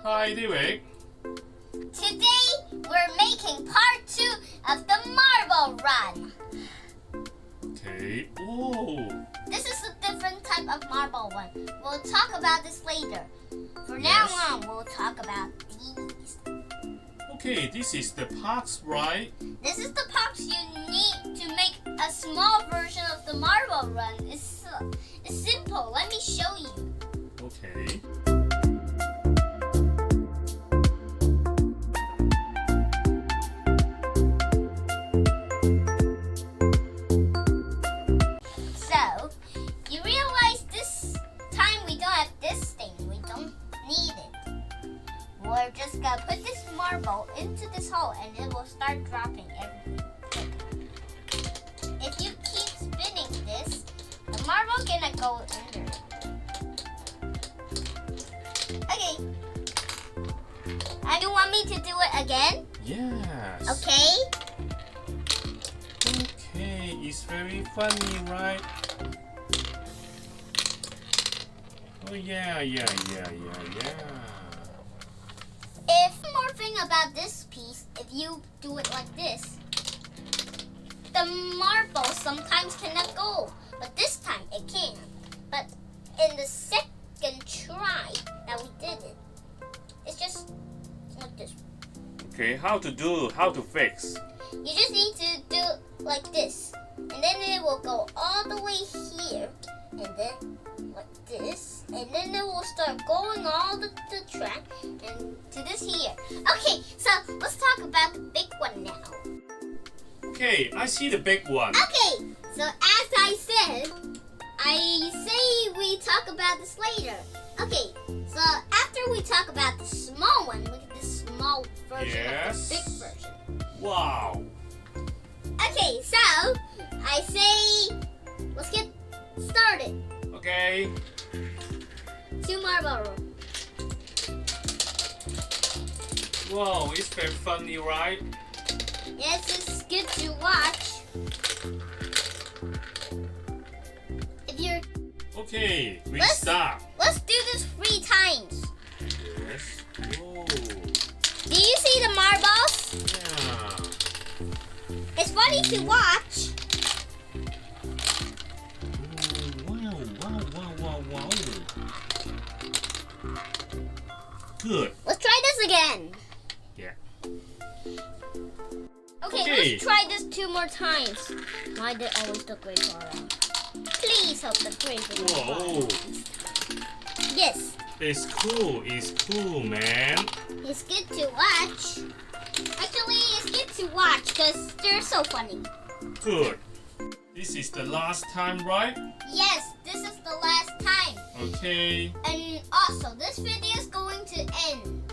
Hi, David. Today we're making part 2 of the marble run. Okay. Oh. This is a different type of marble one. We'll talk about this later. For Yes. now on, we'll talk about these. Okay, this is the parts, right? This is the parts you need to make a small version of the marble run. It's simple. Let me show you. Okay. So, you realize this time we don't have this thing. We don't need it. We're just gonna put this marble into this hole and it will start dropping everything. If you keep spinning this, the marble gonna go under it. Okay. And you want me to do it again? Yes. Okay. Okay, it's very funny, right? Oh yeah. If more thing about this piece, if you do it like this, the marble sometimes cannot go, but this time it can. But in the second try that we did it, it's just like this. Okay, how to fix? You just need to do like this, and then it will go all the way here, and then like this, and then it will start going all the track and to this here. Okay, so let's talk about the big one now. Okay, I see the big one. Okay, so as I said, I say we talk about this later. Okay, so after we talk about the small one, look at this small version of the big version. Wow. Okay, so I say let's get started. Okay. 2 marble. Wow, it's very funny, right? Yes, it's good to watch. If you're Okay, we Let's- start. let's do this 3 times. Yes. Oh. Do you see the marbles? Yeah. It's funny to watch. Wow. Good. Let's try this again. Yeah. Okay, Okay. let's try this 2 more times. Why did always the gray bar out? Please help the gray bar. Whoa. Yes, It's cool, man. it's good to watch. Actually, it's good to watch because they're so funny. Good. This is the last time, right? Yes, this is the last time. Okay. And also, this video is going to end.